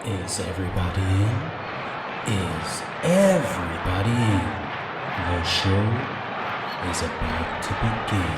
Is everybody in? Is everybody in? The show is about to begin.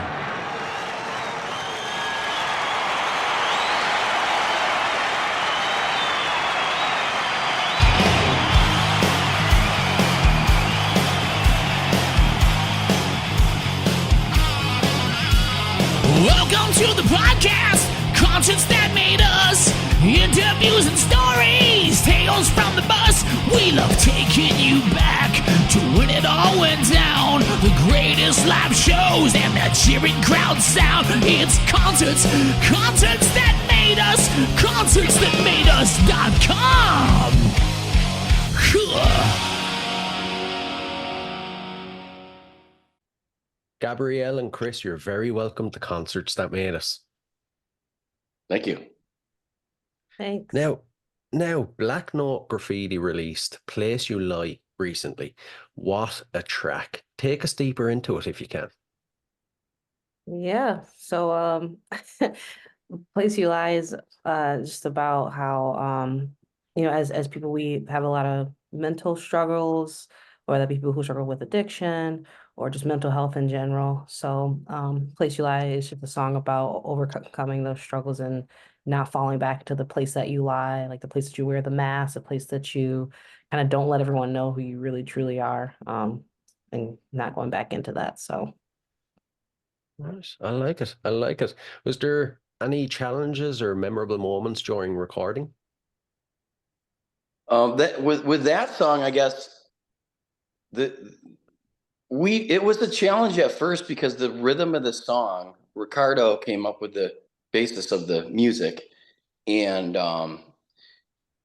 Welcome to the podcast, concerts that made us, interviews and stories, tales from the bus. We love taking you back to when it all went down. The greatest live shows and the cheering crowd sound. It's concerts, concerts that made us, concerts that made us.com. Gabrielle and Kris, you're very welcome to Concerts That Made Us. Thank you. Thanks. Now, Black Note Graffiti released Place You Lie recently. What a track. Take us deeper into it if you can. Yeah. So Place You Lie is just about how as people we have a lot of mental struggles, or the people who struggle with addiction or just mental health in general. So Place You Lie is just a song about overcoming those struggles and not falling back to the place that you lie, like the place that you wear the mask, the place that you kind of don't let everyone know who you really truly are, and not going back into that. So Nice. I like it. I like it. Was there any challenges or memorable moments during recording? That with that song, I guess it was a challenge at first because the rhythm of the song, Ricardo came up with the basis of the music, and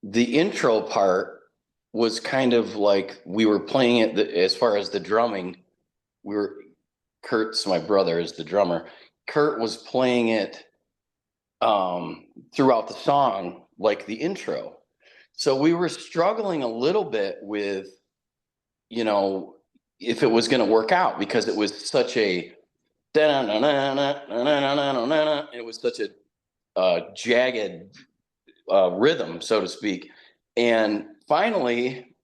the intro part was kind of like we were playing it. As far as the drumming, Kurt's my brother is the drummer. Kurt was playing it throughout the song like the intro. So we were struggling a little bit with, if it was going to work out, because it was such a, it was such a jagged rhythm, so to speak. And finally,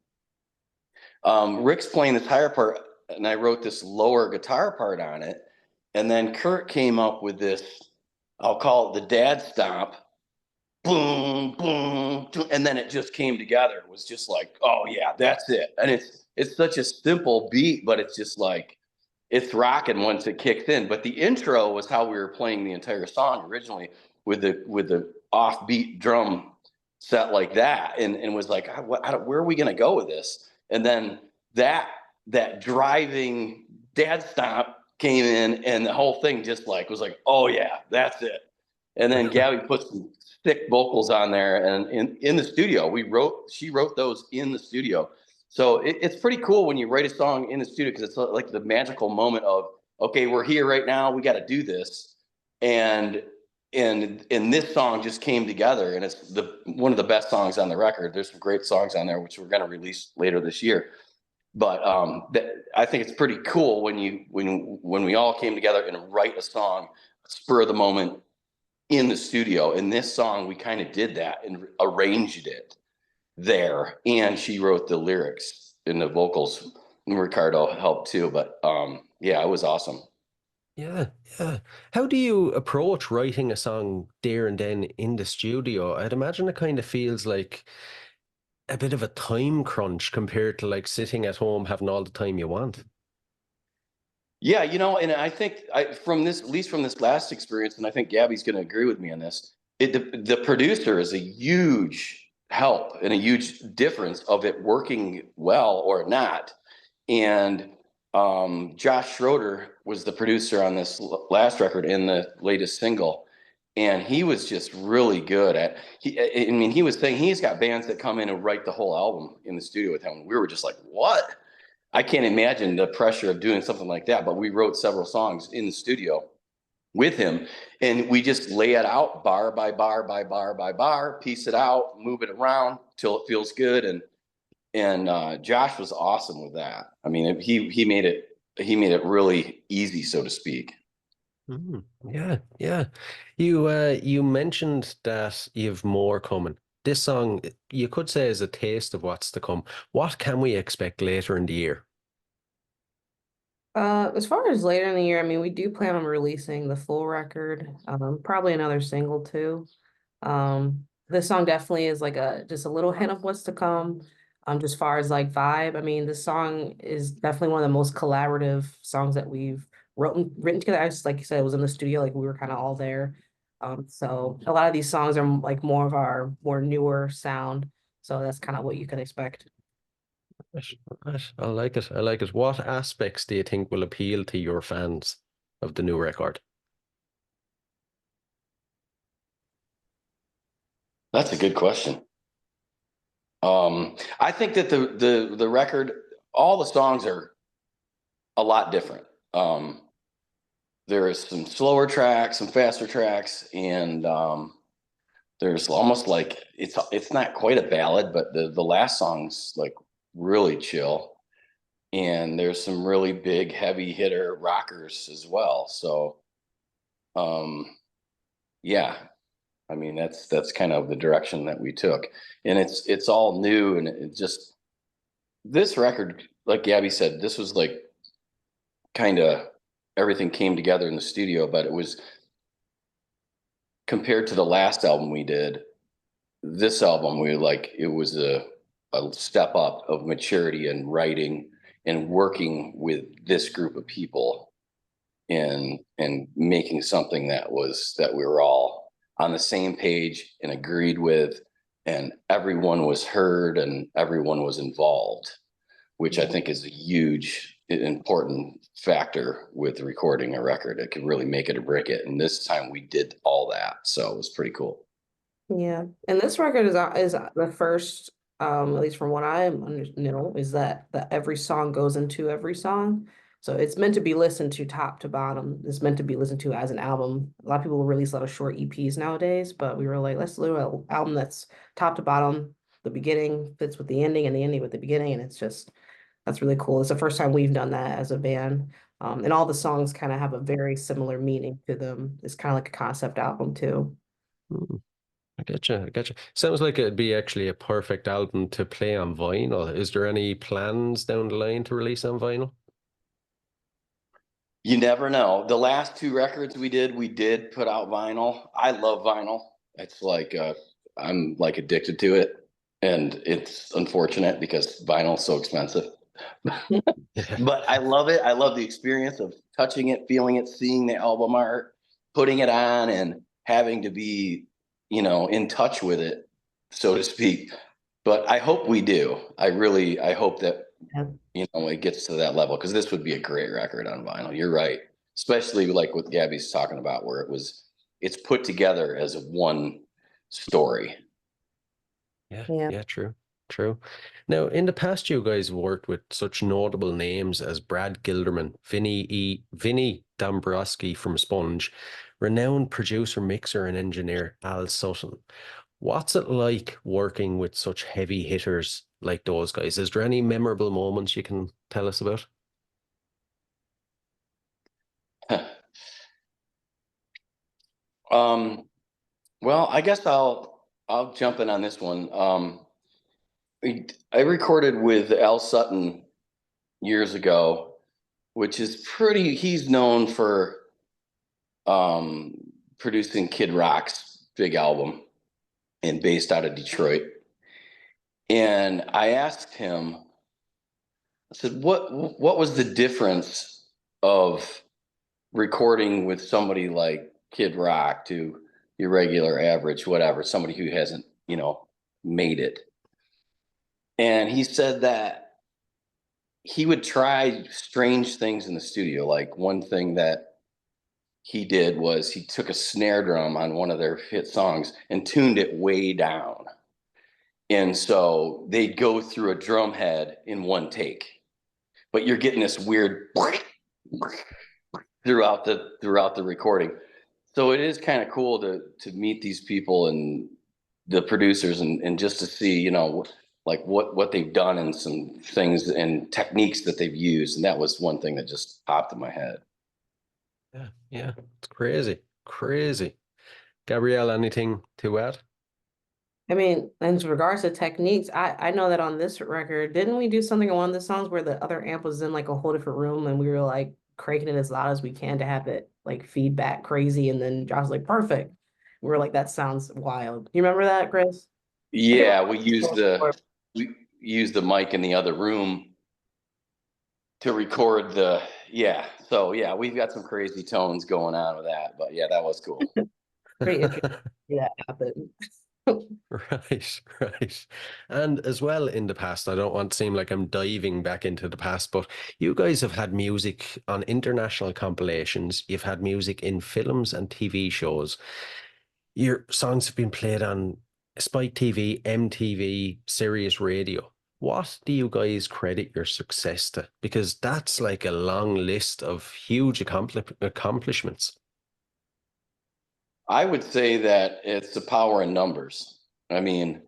Rick's playing this higher part, and I wrote this lower guitar part on it. And then Kurt came up with this, I'll call it the dad stomp. Boom, boom, and then it just came together. It was just like, oh yeah, that's it. And it's such a simple beat, but it's just like it's rocking once it kicks in. But the intro was how we were playing the entire song originally, with the offbeat drum set like that, and was like, where are we gonna go with this? And then that driving dad stomp came in, and the whole thing just like was like, oh yeah, that's it. And then Gabby put some thick vocals on there, and in the studio, she wrote those in the studio. So it's pretty cool when you write a song in the studio, because it's like the magical moment of, okay, we're here right now, we got to do this. And this song just came together, and it's one of the best songs on the record. There's some great songs on there, which we're going to release later this year. But I think it's pretty cool when we all came together and write a song, spur of the moment, in the studio. In this song, we kind of did that and arranged it there, and she wrote the lyrics and the vocals, and Ricardo helped too. But yeah, it was awesome. Yeah. How do you approach writing a song there and then in the studio? I'd imagine it kind of feels like a bit of a time crunch compared to like sitting at home having all the time you want. Yeah, and I think from this, at least from this last experience, and I think Gabby's going to agree with me on this, the producer is a huge help and a huge difference of it working well or not. And Josh Schroeder was the producer on this last record and the latest single, and he was just really good at. He was saying he's got bands that come in and write the whole album in the studio with him. We were just like, what? I can't imagine the pressure of doing something like that, but we wrote several songs in the studio with him, and we just lay it out bar by bar by bar by bar, piece it out, move it around till it feels good. And Josh was awesome with that. I mean, he made it really easy, so to speak. Yeah. You mentioned that you have more coming. this song, you could say, is a taste of what's to come. What can we expect later in the year? As far as later in the year, I mean, we do plan on releasing the full record, probably another single too. This song definitely is like just a little hint of what's to come. Just far as like vibe, I mean, this song is definitely one of the most collaborative songs that we've written together. I just, like you said, it was in the studio, like we were kind of all there. So a lot of these songs are like more of our more newer sound. So that's kind of what you can expect. Right, right. I like it. I like it. What aspects do you think will appeal to your fans of the new record? That's a good question. I think that the record, all the songs are a lot different. There is some slower tracks, some faster tracks, and there's almost like it's not quite a ballad, but the last song's like really chill. And there's some really big heavy hitter rockers as well. So yeah, I mean that's kind of the direction that we took. And it's all new, and it just, this record, like Gabby said, this was like kind of everything came together in the studio, but it was, compared to the last album we did, this album, we like, it was a step up of maturity and writing and working with this group of people and making something that we were all on the same page and agreed with, and everyone was heard and everyone was involved, which I think is a huge important factor with recording a record. It can really make it or break it, and this time we did all that, so it was pretty cool. Yeah, and this record is the first, at least from what I know, is that every song goes into every song. So it's meant to be listened to top to bottom. It's meant to be listened to as an album. A lot of people release a lot of short EPs nowadays, but we were like, let's do an album that's top to bottom. The beginning fits with the ending, and the ending with the beginning, and that's really cool. It's the first time we've done that as a band. And all the songs kind of have a very similar meaning to them. It's kind of like a concept album too. Hmm, I get you. I get you. Sounds like it'd be actually a perfect album to play on vinyl. Is there any plans down the line to release on vinyl? You never know. The last two records we did put out vinyl. I love vinyl. It's like I'm like addicted to it, and it's unfortunate because vinyl's so expensive. Yeah. But I love it. I love the experience of touching it, feeling it, seeing the album art, putting it on, and having to be, in touch with it, so to speak. But I hope we do. I hope that, Yeah. it gets to that level, because this would be a great record on vinyl. You're right. Especially like what Gabby's talking about, where it's put together as one story. Yeah, Yeah. yeah, true, true. Now, in the past, you guys worked with such notable names as Brad Gilderman, Vinny Dombrowski from Sponge, renowned producer, mixer, and engineer Al Sutton. What's it like working with such heavy hitters like those guys? Is there any memorable moments you can tell us about? um, well, I guess I'll jump in on this one. I recorded with Al Sutton years ago, which is he's known for um, producing Kid Rock's big album and based out of Detroit. And I asked him, I said, what was the difference of recording with somebody like Kid Rock to your regular average, whatever, somebody who hasn't, made it? And he said that he would try strange things in the studio. Like, one thing that he did was he took a snare drum on one of their hit songs and tuned it way down. And so they'd go through a drum head in one take, but you're getting this weird throughout the recording. So it is kind of cool to meet these people and the producers, and just to see, like what they've done and some things and techniques that they've used. And that was one thing that just popped in my head. Yeah, yeah, it's crazy, crazy. Gabrielle, anything to add? I mean, in regards to techniques, I know that on this record, didn't we do something on one of the songs where the other amp was in like a whole different room and we were like cranking it as loud as we can to have it like feedback crazy, and then Josh was like, perfect. We were like, that sounds wild. You remember that, Chris? I think Yeah, it we used the mic in the other room to record the yeah. So yeah, we've got some crazy tones going on with that. But yeah, that was cool. pretty interesting to see that happen. Right, right. And as well in the past, I don't want to seem like I'm diving back into the past, but you guys have had music on international compilations. You've had music in films and TV shows. Your songs have been played on Spike TV, MTV, Sirius Radio. What do you guys credit your success to? Because that's like a long list of huge accomplishments. I would say that it's the power in numbers. I mean,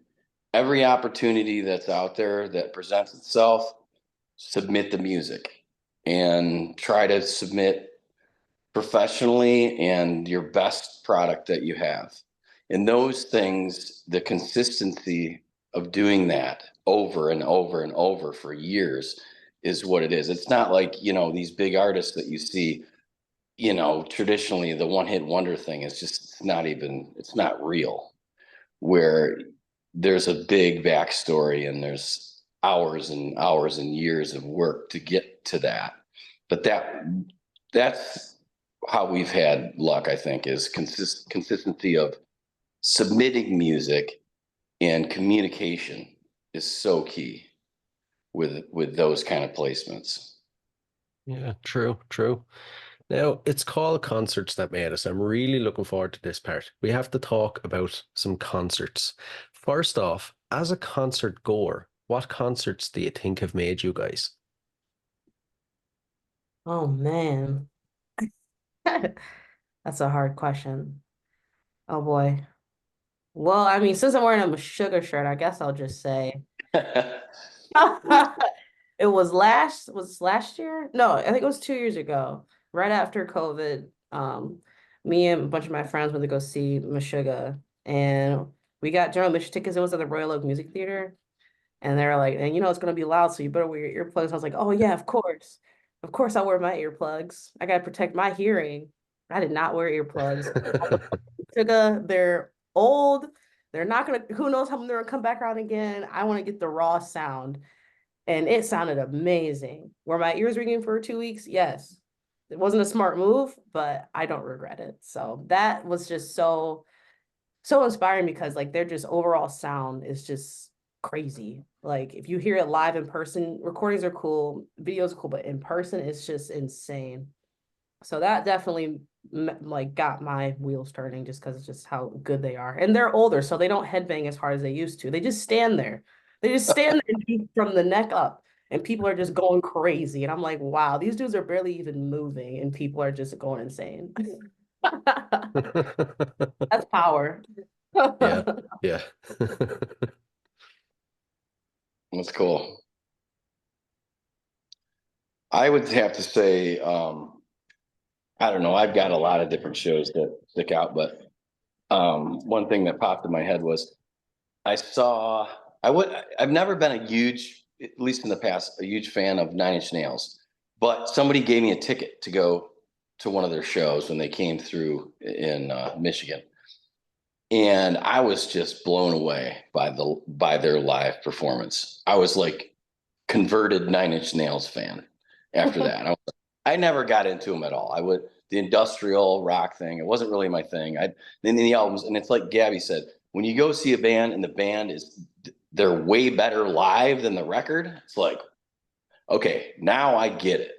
every opportunity that's out there that presents itself, submit the music and try to submit professionally and your best product that you have. And those things, the consistency of doing that over and over and over for years is what it is. It's not like, these big artists that you see, traditionally the one hit wonder thing is just it's not real, where there's a big backstory and there's hours and hours and years of work to get to that. But that's how we've had luck, I think, is consistency of submitting music, and communication is so key with those kind of placements. Yeah, true, true. Now, it's called Concerts That Made Us. I'm really looking forward to this part. We have to talk about some concerts. First off, as a concert goer, what concerts do you think have made you guys? Oh man. That's a hard question. Oh boy. Well, I mean, since I'm wearing a sugar shirt, I guess I'll just say it was last year? No, I think it was 2 years ago, right after COVID. Me and a bunch of my friends went to go see Meshuggah, and we got general admission tickets. It was at the Royal Oak Music Theater, and they were like, and it's gonna be loud, so you better wear your earplugs. I was like, oh yeah, of course. Of course I'll wear my earplugs. I gotta protect my hearing. I did not wear earplugs. Sugar, they're old. They're not gonna, who knows how they're gonna come back around again. I want to get the raw sound. And it sounded amazing. Were my ears ringing for 2 weeks? Yes. It wasn't a smart move, but I don't regret it. So that was just so inspiring, because like their just overall sound is just crazy. Like if you hear it live in person, recordings are cool, videos are cool, but in person it's just insane. So that definitely like got my wheels turning, just because it's just how good they are. And they're older, so they don't headbang as hard as they used to. They just stand there. They just stand there from the neck up, and people are just going crazy. And I'm like, wow, these dudes are barely even moving, and people are just going insane. That's power. Yeah, yeah. That's cool. I would have to say, I don't know. I've got a lot of different shows that stick out, but one thing that popped in my head was I've never been a huge, at least in the past, a huge fan of Nine Inch Nails, but somebody gave me a ticket to go to one of their shows when they came through in Michigan. And I was just blown away by their live performance. I was like converted Nine Inch Nails fan after that. I never got into them at all. The industrial rock thing, it wasn't really my thing. Then the albums, and it's like Gabby said, when you go see a band and the band they're way better live than the record, it's like, okay, now I get it.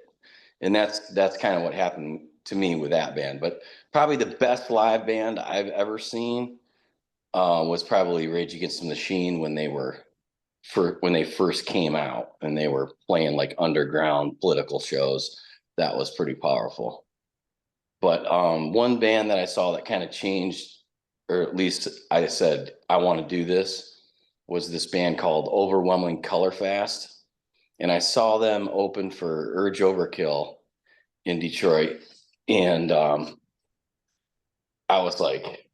And that's kind of what happened to me with that band. But probably the best live band I've ever seen was probably Rage Against the Machine when they first came out and they were playing like underground political shows. That was pretty powerful. But one band that I saw that kind of changed, or at least I said, I want to do this, was this band called Overwhelming Color Fast. And I saw them open for Urge Overkill in Detroit. And I was like,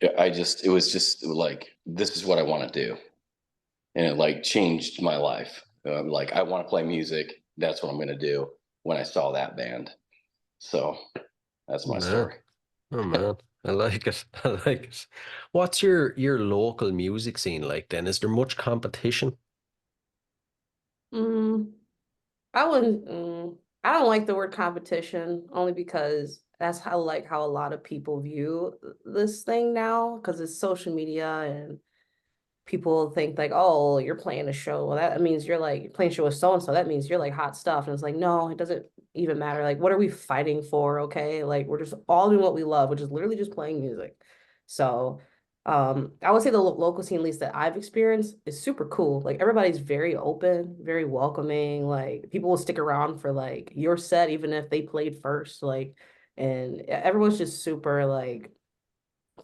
it was just like, this is what I want to do. And it like changed my life. Like, I want to play music. That's what I'm going to do when I saw that band. So that's my Man. story. Oh man, I like it. I like it. What's your local music scene like then? Is there much competition? Mm, I wouldn't. I don't like the word competition only because that's how a lot of people view this thing now because it's social media and people think like, oh, you're playing a show. Well, that means you're like playing a show with so and so. That means you're like hot stuff. And it's like, no, it doesn't even matter. Like, what are we fighting for? Okay, like we're just all doing what we love, which is literally just playing music. So, I would say the local scene, at least that I've experienced, is super cool. Like everybody's very open, very welcoming. Like people will stick around for like your set, even if they played first. Like, and everyone's just super like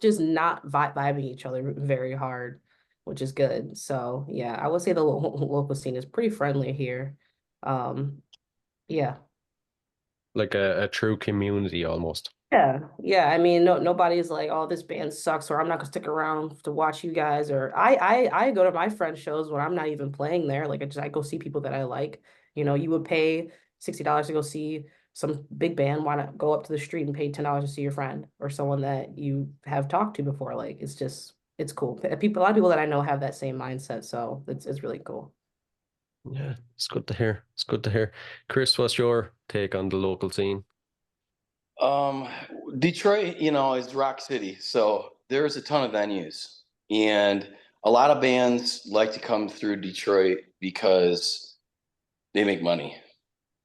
just not vibing each other very hard, which is good. So yeah, I would say the local scene is pretty friendly here. Um, yeah. Like a true community almost. Yeah. I mean, nobody's like, oh, this band sucks, or I'm not gonna stick around to watch you guys. Or I go to my friend shows when I'm not even playing there. Like I go see people that I like. You know, you would pay $60 to go see some big band. Why not go up to the street and pay $10 to see your friend or someone that you have talked to before? Like it's cool. People, a lot of people that I know have that same mindset, so it's really cool. Yeah, it's good to hear. It's good to hear. Chris, what's your take on the local scene? Um, Detroit, is Rock City, so there's a ton of venues, and a lot of bands like to come through Detroit because they make money.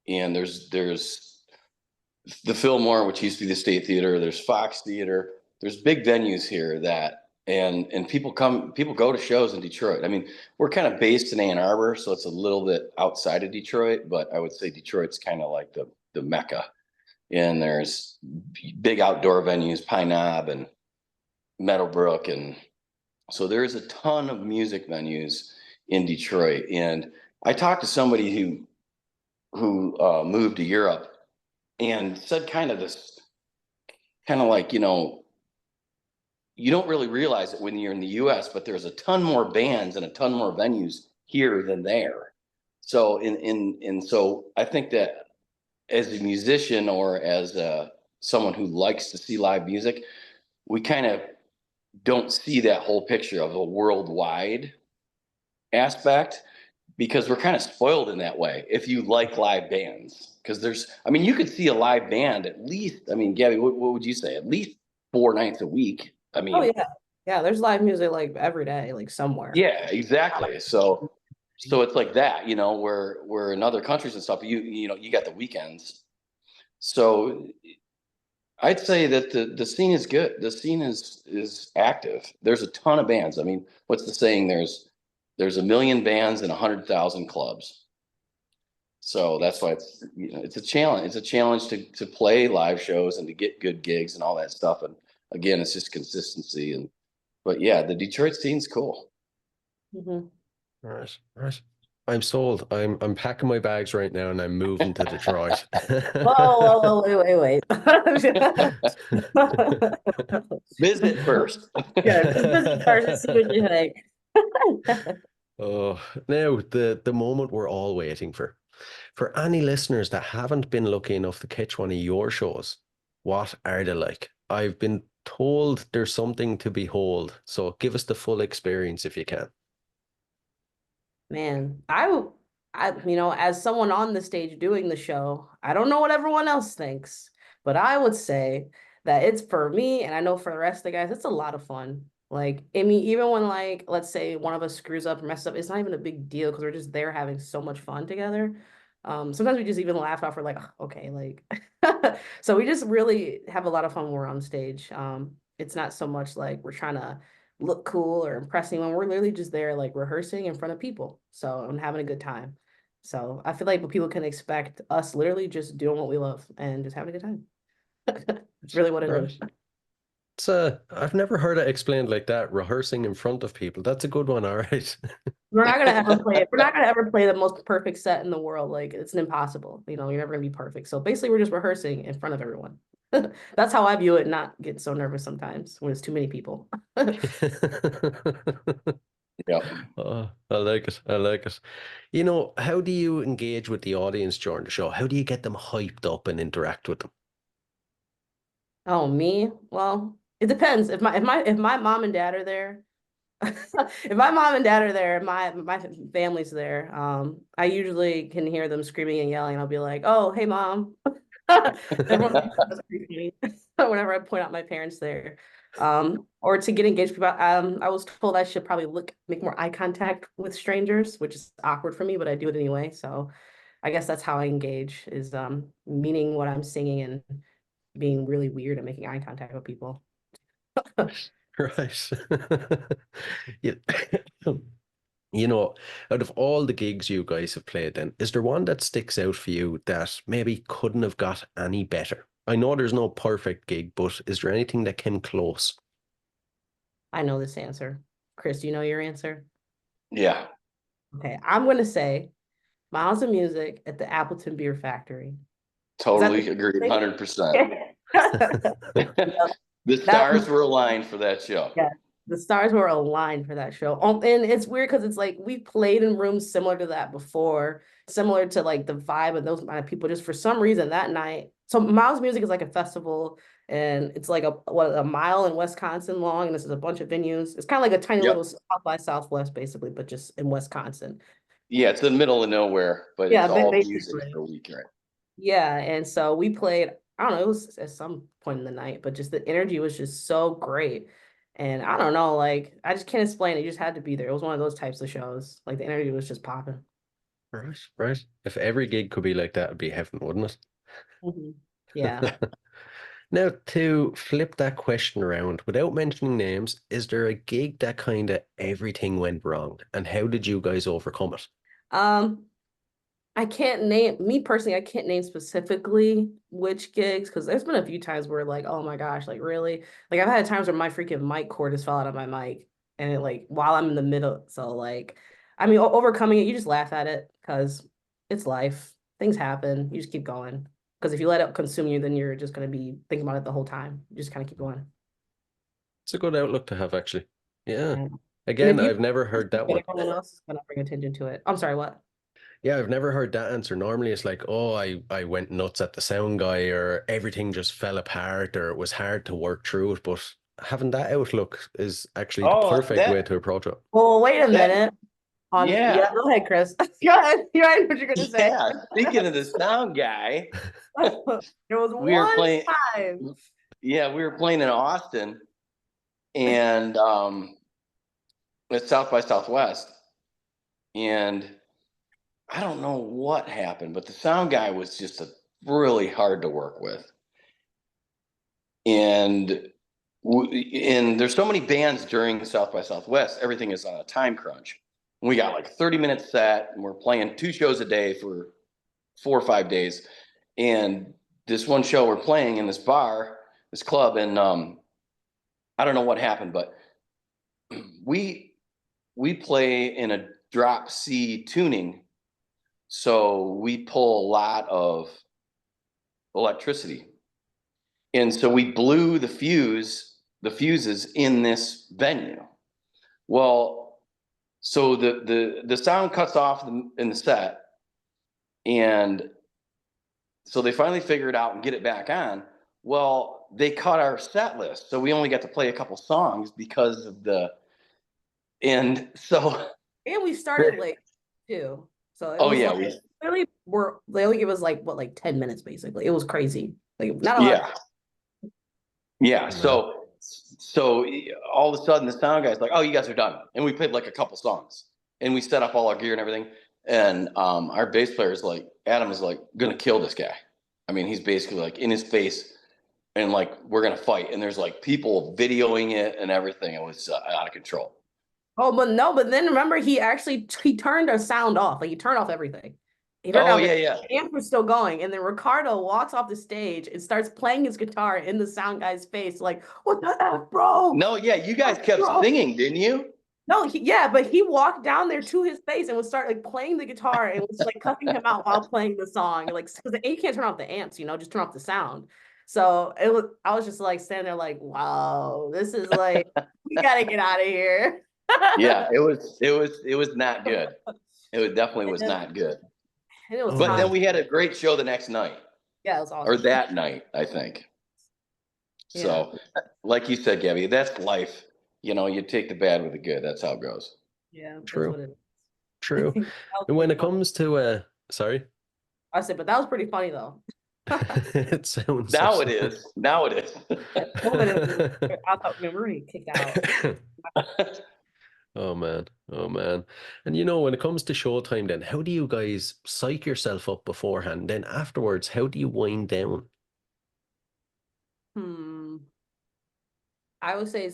And there's the Fillmore, which used to be the State Theater. There's Fox Theater. There's big venues here that and people go to shows in Detroit. I mean, we're kind of based in Ann Arbor, so it's a little bit outside of Detroit, but I would say Detroit's kind of like the mecca. And there's big outdoor venues, Pine Knob and Meadowbrook, and so there's a ton of music venues in Detroit. And I talked to somebody who moved to Europe and said kind of like, you don't really realize it when you're in the US, but there's a ton more bands and a ton more venues here than there. So so I think that as a musician or as someone who likes to see live music, we kind of don't see that whole picture of a worldwide aspect because we're kind of spoiled in that way if you like live bands. Because you could see a live band at least, Gabby, what would you say? At least 4 nights a week. Oh yeah. Yeah, there's live music like every day, like somewhere. Yeah, exactly. So it's like that, where in other countries and stuff, you got the weekends. So I'd say that the scene is good. The scene is active. There's a ton of bands. What's the saying? There's a million bands and 100,000 clubs. So that's why it's a challenge. It's a challenge to play live shows and to get good gigs and all that stuff. And again, it's just consistency. But yeah, the Detroit scene's cool. Mhm. Right, right. I'm sold. I'm packing my bags right now and I'm moving to Detroit. Whoa, wait. Visit first. Yeah, just visit first and see what you think. Oh, now the moment we're all waiting for. For any listeners that haven't been lucky enough to catch one of your shows, what are they like? I've been told there's something to behold, so give us the full experience if you can. Man, as someone on the stage doing the show, I don't know what everyone else thinks, but I would say that it's for me, and I know for the rest of the guys, it's a lot of fun. Like, I mean, even when like, let's say one of us screws up or messes up, it's not even a big deal because we're just there having so much fun together. Sometimes we just even laugh off. We're like, "Oh, okay, like, so we just really have a lot of fun when we're on stage. It's not so much like we're trying to look cool or impress anyone. We're literally just there like rehearsing in front of people. So I'm having a good time. So I feel like people can expect us literally just doing what we love and just having a good time. It's really what it Right. is. It's I've never heard it explained like that, rehearsing in front of people. That's a good one, all right. We're not gonna ever play it. We're not gonna ever play the most perfect set in the world. Like it's impossible. You're never gonna be perfect. So basically we're just rehearsing in front of everyone. That's how I view it, not get so nervous sometimes when it's too many people. Yeah. I like it. I like it. You know, how do you engage with the audience during the show? How do you get them hyped up and interact with them? Oh, me? Well, it depends. If my mom and dad are there, if my mom and dad are there, my family's there, I usually can hear them screaming and yelling. I'll be like, "Oh, hey, mom." Everyone thinks that's pretty funny whenever I point out my parents there. Or to get engaged people, I was told I should probably make more eye contact with strangers, which is awkward for me, but I do it anyway. So I guess that's how I engage, is meaning what I'm singing and being really weird and making eye contact with people. Right. Yeah. You know, out of all the gigs you guys have played, then, is there one that sticks out for you that maybe couldn't have got any better? I know there's no perfect gig, but is there anything that came close? I know this answer. Chris, do you know your answer? Yeah. Okay, I'm gonna say Miles of Music at the Appleton Beer Factory. Is that Totally agree, 100%. the The that stars were aligned for that show. Yeah, the stars were aligned for that show. And it's weird because it's like we played in rooms similar to that before, similar to like the vibe of those kind of people. Just for some reason that night. So Miles Music is like a festival, and it's like a mile in Wisconsin long, and this is a bunch of venues. It's kind of like a tiny Yep. little South by Southwest, basically, but just in Wisconsin. Yeah, it's in the middle of nowhere, but Yeah, it's all music basically. for a week, right? Yeah, and so we played, I don't know, it was at some point in the night, but just the energy was just so great. And I don't know, like I just can't explain it. You just had to be there. It was one of those types of shows. Like the energy was just popping. Right, right. If every gig could be like that, it'd be heaven, wouldn't Yeah. it? Now, to flip that question around, without mentioning names, is there a gig that kind of everything went wrong? And how did you guys overcome it? Um, I can't name me personally, I can't name specifically which gigs because there's been a few times where like, oh my gosh, like really? Like I've had times where my freaking mic cord has fell out of my mic and it like while I'm in the middle. So like, I mean, overcoming it, you just laugh at it because it's life. Things happen. You just keep going. Because if you let it consume you, then you're just gonna be thinking about it the whole time. You just kind of keep going. It's a good outlook to have, actually. Yeah. Yeah. And if Again, you I've never heard that one. everyone else is gonna bring attention to it. I'm sorry, what? Yeah, I've never heard that answer. Normally it's like, oh, I went nuts at the sound guy, or everything just fell apart, or it was hard to work through it. But having that outlook is actually the Oh, perfect way to approach it. Well, wait a that minute. yeah, Go ahead, Chris. Go ahead. You're right. What you're gonna say? yeah. Speaking of the sound guy, There was we were one playing. time. Yeah, we were playing in Austin, and at South by Southwest, and I don't know what happened, but the sound guy was just really hard to work with, and and there's so many bands during South by Southwest. Everything is on a time crunch. We got like 30 minutes set, and we're playing 2 shows a day for 4 or 5 days. And this one show we're playing in this bar, this club, and I don't know what happened, but we play in a drop C tuning, so we pull a lot of electricity, and so we blew the fuses in this venue. Well, so the sound cuts off in the set, and so they finally figure it out and get it back on. Well, they cut our set list, so we only got to play a couple songs because of and so And we started late too. So it oh was yeah, like clearly they only give us like what, like 10 minutes basically. It was crazy. Like not a lot. yeah. So all of a sudden the sound guy's like, "Oh, you guys are done," and we played like a couple songs, and we set up all our gear and everything. And our bass player is like, Adam is like, gonna kill this guy. I mean, he's basically like in his face, and like we're gonna fight. And there's like people videoing it and everything. It was out of control. Oh, but then remember he turned our sound off. Like he turned off everything. He turned Oh off yeah. the amp was still going, and then Ricardo walks off the stage and starts playing his guitar in the sound guy's face, like, "What the F, bro?" No, yeah, you guys kept singing, didn't you? No, but he walked down there to his face and would start like playing the guitar and was like cussing him out while playing the song, like because you can't turn off the amps, just turn off the sound. So I was just like standing there like, wow, this is like, we gotta get out of here. Yeah, it was not good. It definitely was not good. And it was Oh, But then hot. man. we had a great show the next night, Yeah, it was or awesome. that night, I think. Yeah. So, like you said, Gabby, that's life. You take the bad with the good. That's how it goes. Yeah, that's True. what it True. is. That was And when pretty it funny. comes to sorry. I said, but that was pretty funny though. It sounds Now so. it is. Now it is. At the moment, I thought we were getting kicked out. Oh man, oh man. And when it comes to showtime, then how do you guys psych yourself up beforehand? Then afterwards, how do you wind down? Hmm. I would say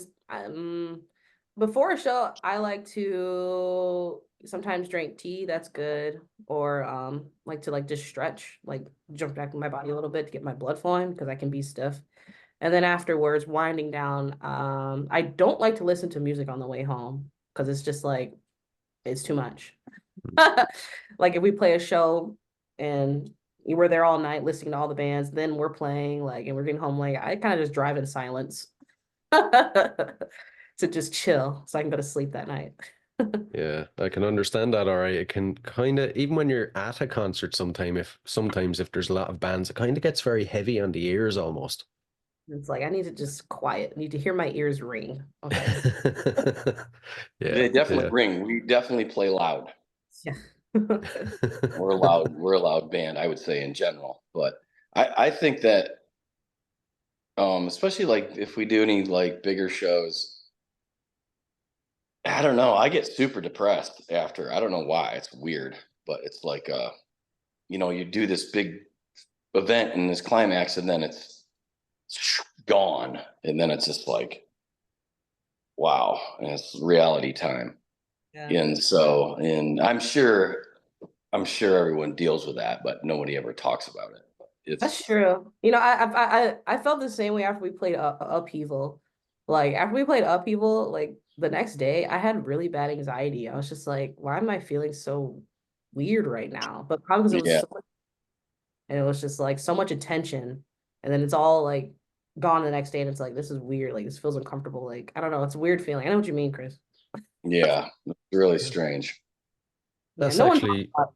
before a show, I like to sometimes drink tea. That's good. Or like to like just stretch, like jump back in my body a little bit to get my blood flowing because I can be stiff. And then afterwards, winding down. I don't like to listen to music on the way home because it's just like it's too much. Like if we play a show and we're there all night listening to all the bands, then we're playing like and we're getting home late. I kind of just drive in silence to just chill so I can go to sleep that night. Yeah, I can understand that. All right, it can kind of even when you're at a concert, sometimes if there's a lot of bands, it kind of gets very heavy on the ears almost. It's like I need to just quiet. I need to hear my ears ring. Okay. Yeah, They definitely yeah. ring. We definitely play loud. Yeah. We're loud. We're a loud band, I would say in general. But I think that especially like if we do any like bigger shows, I don't know. I get super depressed after. I don't know why. It's weird, but it's like you do this big event and this climax, and then it's gone, and then it's just like, wow, and it's reality time. Yeah. And I'm sure everyone deals with that, but nobody ever talks about it. That's It's true. I felt the same way after we played Upheaval. Like after we played Upheaval, like the next day, I had really bad anxiety. I was just like, why am I feeling so weird right now? But probably because it was yeah, and it was just like so much attention, and then it's all like gone the next day, and it's like this is weird. Like this feels uncomfortable. Like I don't know. It's a weird feeling. I know what you mean, Chris. yeah, it's really strange. Yeah, That's no one talks actually about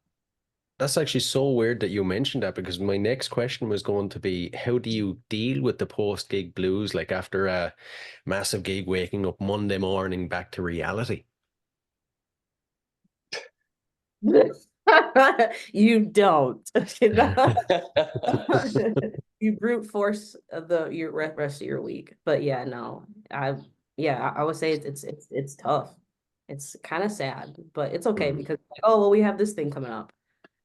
that's actually so weird that you mentioned that because my next question was going to be how do you deal with the post-gig blues like after a massive gig waking up Monday morning back to reality? it. You don't. You brute force your rest of your week. But yeah, no, I would say it's tough. It's kind of sad, but it's okay Mhm. because like, oh well, we have this thing coming up,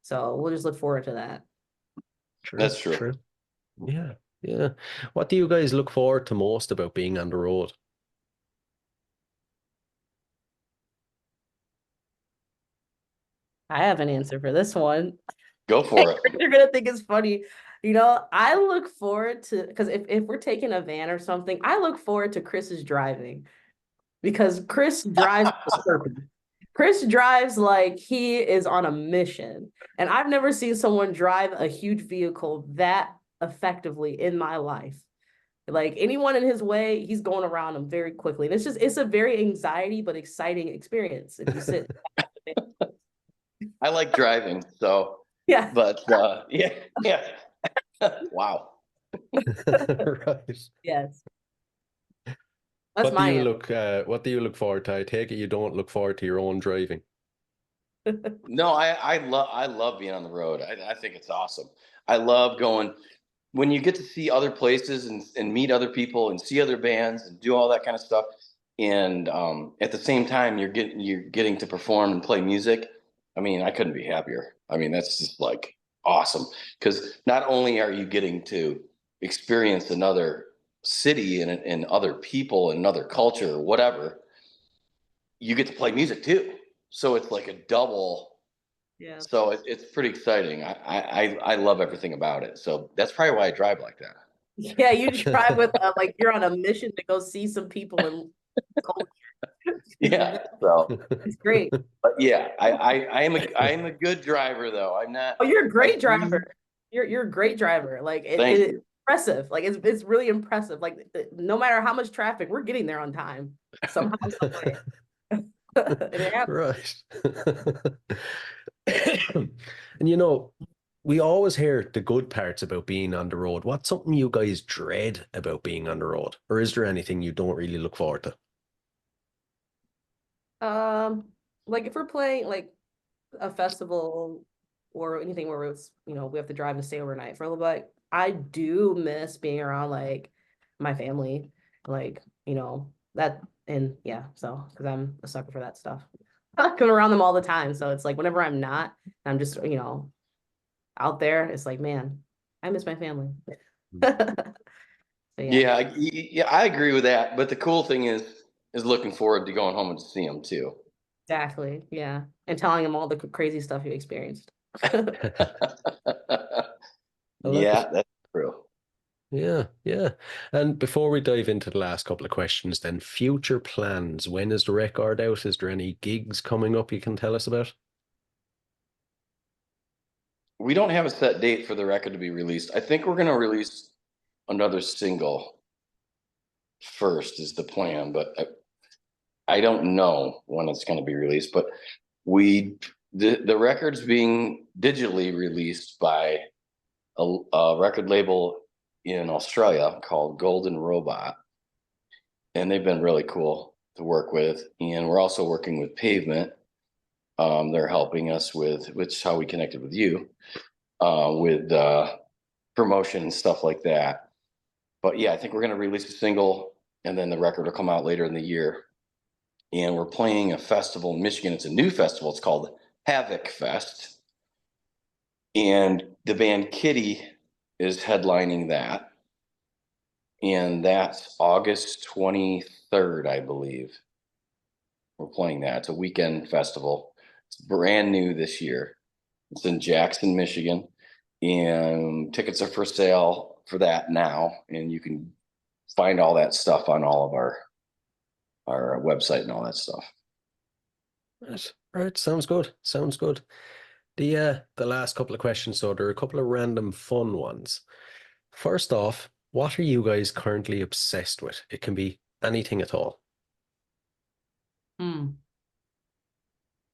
so we'll just look forward to that. True, That's true. true. Yeah, yeah. What do you guys look forward to most about being on the road? I have an answer for this one. Go for it. You're gonna think it's funny. I look forward to because if we're taking a van or something, I look forward to Chris's driving because Chris drives with purpose. Chris drives like he is on a mission. And I've never seen someone drive a huge vehicle that effectively in my life. Like anyone in his way, he's going around them very quickly. And it's a very anxiety but exciting experience if you sit. I like driving, so, Yeah. but yeah, yeah. Wow. Right. Yes. That's my answer. What do you look forward to? I take it you don't look forward to your own driving. No, I love being on the road. I think it's awesome. I love going when you get to see other places and meet other people and see other bands and do all that kind of stuff. And at the same time, you're getting to perform and play music. I mean, I couldn't be happier. I mean, that's just like awesome because not only are you getting to experience another city and other people and another culture or whatever, you get to play music too. So it's like a double. Yeah. So it's pretty exciting. I love everything about it. So that's probably why I drive like that. Yeah, you drive with like you're on a mission to go see some people and Yeah. So, it's great. but yeah, I am a good driver though. I'm not. Oh, you're a I great do. driver. You're a great driver. Like Thank you. impressive. Like it's really impressive. Like no matter how much traffic, we're getting there on time somehow, some way. And it happens. Right. And you know, we always hear the good parts about being on the road. What's something you guys dread about being on the road? Or is there anything you don't really look forward to? Like if we're playing like a festival or anything where it's, we have to drive and stay overnight for a little bit, I do miss being around like my family, like, that, and yeah, so because I'm a sucker for that stuff. I come around them all the time. So it's like whenever I'm not, I'm just, out there, it's like, man, I miss my family. So yeah, Yeah, I agree with that. But the cool thing is looking forward to going home and see them too. exactly. Yeah. And telling them all the crazy stuff you experienced. I like Yeah, it. that's true. Yeah, yeah. And before we dive into the last couple of questions, then future plans. When is the record out? Is there any gigs coming up you can tell us about? We don't have a set date for the record to be released. I think we're going to release another single first is the plan, but I don't know when it's going to be released. But the record's being digitally released by a record label in Australia called Golden Robot, and they've been really cool to work with. And we're also working with Pavement. They're helping us with, which is how we connected with you, with promotion and stuff like that. But yeah, I think we're going to release a single, and then the record will come out later in the year. And we're playing a festival in Michigan. It's a new festival. It's called Havoc Fest, and the band Kitty is headlining that. And that's August 23rd, I believe. We're playing that. It's a weekend festival. It's brand new this year. It's in Jackson, Michigan. And tickets are for sale for that now. And you can find all that stuff on all of our website and all that stuff. Right, right. Sounds good. Sounds good. The last couple of questions, so there are a couple of random fun ones. First off, what are you guys currently obsessed with? It can be anything at all. Hmm.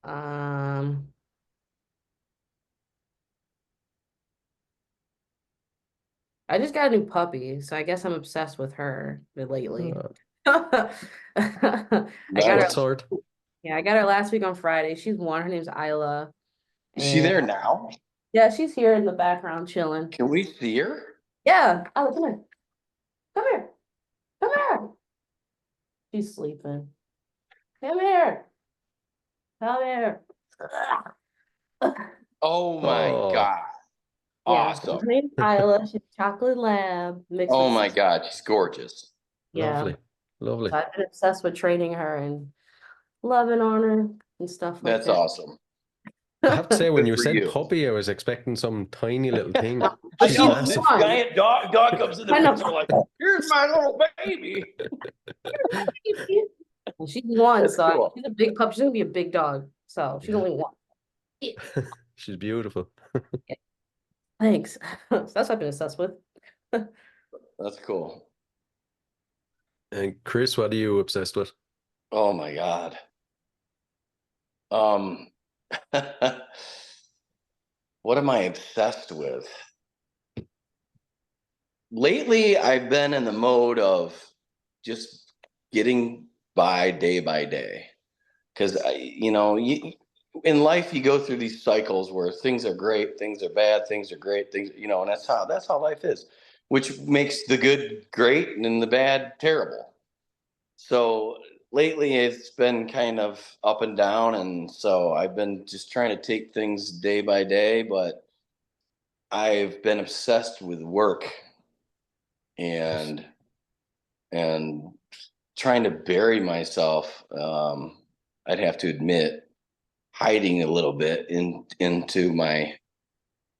Um, I just got a new puppy, so I guess I'm obsessed with her lately. I got her, What sort? yeah, I got her last week on Friday. She's one. Her name's Isla. Is she And there now? yeah, she's here in the background chilling. Can we see her? Yeah, Isla, come here. Come here. Come here. She's sleeping. Come here. Come here. Oh my Oh, God. Yeah, so Awesome. her name's Isla. She's a chocolate lab mixed Oh with, my God. She's gorgeous. yeah. lovely, lovely. So I've been obsessed with training her and loving on her and stuff like That's that. awesome. I have to say, when Good you for said you. puppy, I was expecting some tiny little thing. I She's know, massive. come on. Giant dog comes in the I know. picture like, here's my little baby. And she's one, That's so cool. she's a big pup. She's gonna be a big dog. So she's Yeah. only one. She's beautiful. Thanks. So that's what I've been obsessed with. That's cool. And Chris, what are you obsessed with? Oh my God. Um, what am I obsessed with? Lately, I've been in the mode of just getting by day. Because in life you go through these cycles where things are great, things are bad, things are great, things, and that's how life is, which makes the good great and the bad terrible. So lately it's been kind of up and down, and so I've been just trying to take things day by day, but I've been obsessed with work and and trying to bury myself. I'd have to admit, hiding a little bit into my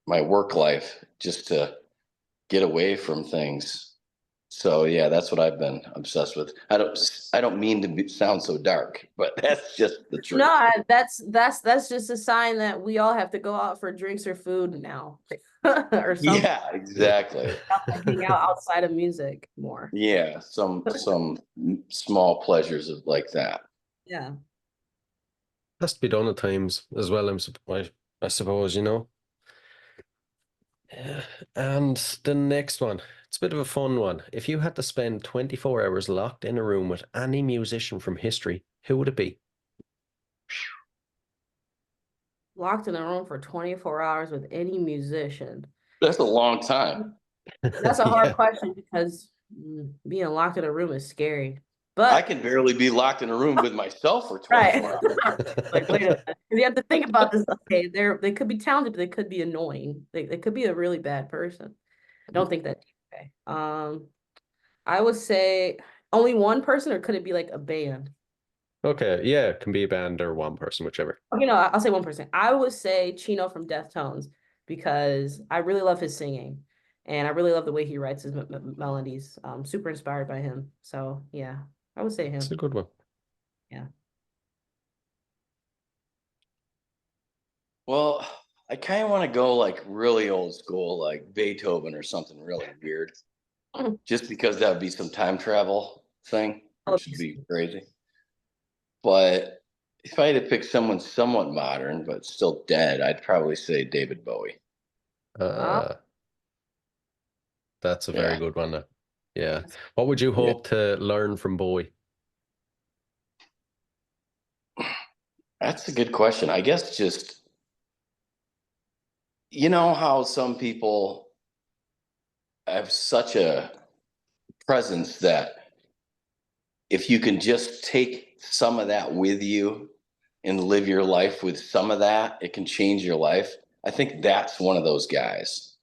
work life just to get away from things. So yeah, that's what I've been obsessed with. I don't mean to sound so dark, but that's just the truth. No, that's just a sign that we all have to go out for drinks or food now. or something. Yeah, exactly. Like hang out outside of music more. Yeah, some small pleasures of like that. Yeah. Has to be done at times as well, I suppose, you know. And the next one, it's a bit of a fun one. If you had to spend 24 hours locked in a room with any musician from history, who would it be? Locked in a room for 24 hours with any musician. That's a long time. That's a hard Yeah. question because being locked in a room is scary. I But can barely be locked in a room with myself for right. 24 hours. Like, wait a minute. 'Cause you have to think about this. Okay, they could be talented, but they could be annoying. They could be a really bad person. I don't think that's okay. I would say only one person, or could it be like a band? Okay, yeah, it can be a band or one person, whichever. You know, I'll say one person. I would say Chino from Deftones because I really love his singing and I really love the way he writes his melodies. Super inspired by him. So yeah, I would say It's a him. good one. Yeah. Well, I kind of want to go like really old school, like Beethoven or something really weird, just because that would be some time travel thing, which would be crazy. But if I had to pick someone somewhat modern but still dead, I'd probably say David Bowie. Uh, that's a very Yeah. good one. Yeah. What would you Yeah. hope to learn from Bowie? That's a good question. I guess just, you know, how some people have such a presence that if you can just take some of that with you and live your life with some of that, it can change your life. I think that's one of those guys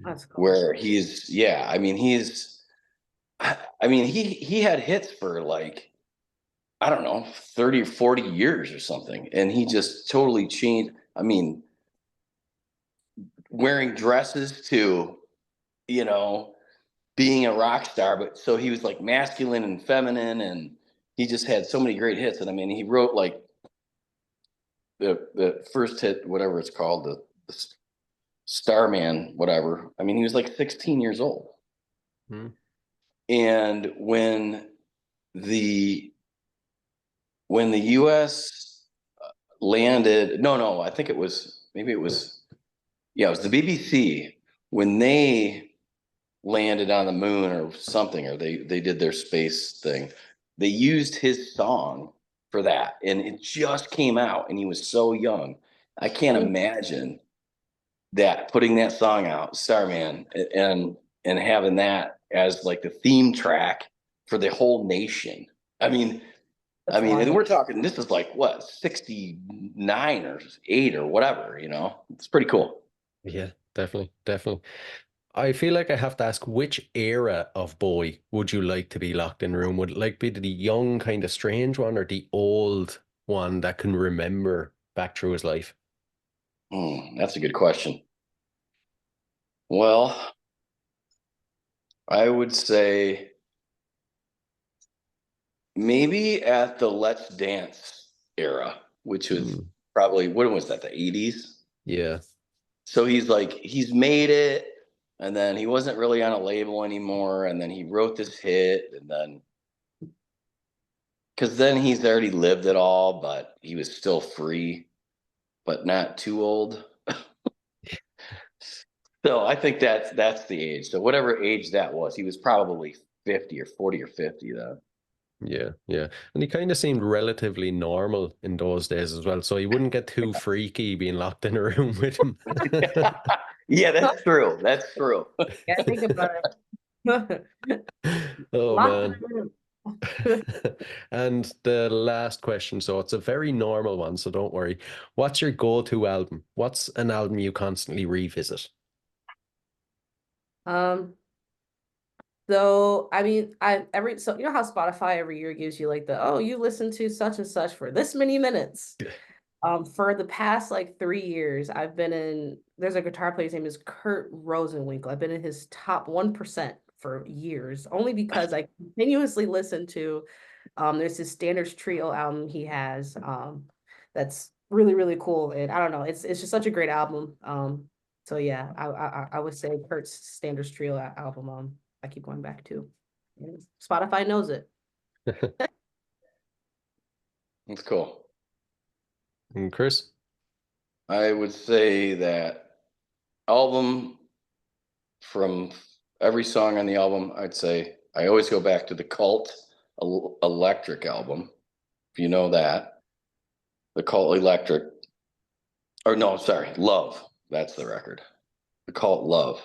That's cool. where yeah, I mean, he had hits for like, I don't know, 30 or 40 years or something. And he just totally changed. I mean, wearing dresses to, you know, being a rock star, but so he was like masculine and feminine, and he just had so many great hits. And I mean, he wrote like the first hit, whatever it's called, the Starman, whatever. I mean, he was like 16 years old. Hmm. And the the U.S. landed, no, I think it was maybe it was yeah, it was the BBC when they landed on the moon or something, or they did their space thing. They used his song for that, and it just came out, and he was so young. I can't imagine that putting that song out, Starman, and having that as like the theme track for the whole nation. I mean, That's and wild. we're talking. This is like what 69 or 8 or whatever. You know, it's pretty cool. Yeah, definitely, definitely. I feel like I have to ask, which era of Bowie would you like to be locked in a room? Would it like be the young, kind of strange one, or the old one that can remember back through his life? That's a good question. Well, I would say maybe at the Let's Dance era, which was Mm, probably, when was that, the 80s? yeah. So he's like, he's made it, and then he wasn't really on a label anymore, and then he wrote this hit, and then, because then he's already lived it all, but he was still free, but not too old. So I think that's the age. So whatever age that was, he was probably 50 or 40 or 50 then. Yeah, yeah. And he kind of seemed relatively normal in those days as well. So he wouldn't get too freaky being locked in a room with him. Yeah, that's true. That's true. Yeah, think about it. Oh, Locked in man. a room. And the last question, so it's a very normal one, so don't worry. What's your go-to album? What's an album you constantly revisit? Um, So I mean, so you know how Spotify every year gives you like the, oh, you listen to such and such for this many minutes. For the past like 3 years, there's a guitar player, his name is Kurt Rosenwinkel. I've been in his top 1% for years, only because I continuously listen to there's this Standards Trio album he has that's really, really cool. And I don't know, it's just such a great album. So yeah, I would say Kurt's Standards Trio album. I keep going back to. And Spotify knows it. That's cool. And Kris? I would say that album, from every song on the album, I'd say I always go back to the Cult Electric album. If you know that. The Cult Electric. Or no, sorry, Love. That's the record. The Cult Love.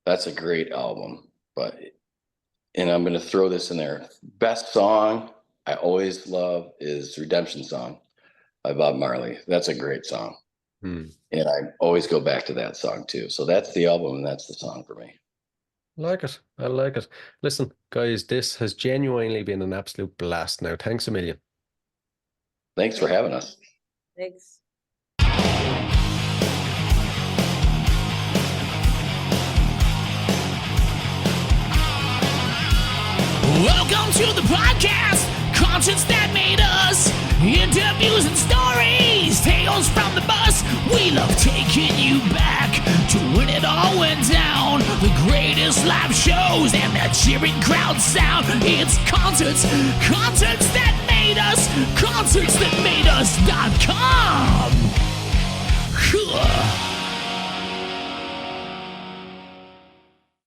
That's a great album. And I'm going to throw this in there. Best song I always love is Redemption Song by Bob Marley. That's a great song. And I always go back to that song too. So that's the album and that's the song for me. I like it. I like it. Listen, guys, this has genuinely been an absolute blast now. Thanks a million. Thanks for having us. Thanks. Welcome to the podcast, concerts that made us, interviews and stories, tales from the bus. We love taking you back to when it all went down. The greatest live shows and the cheering crowd sound. It's concerts that made us, concerts that made us.com.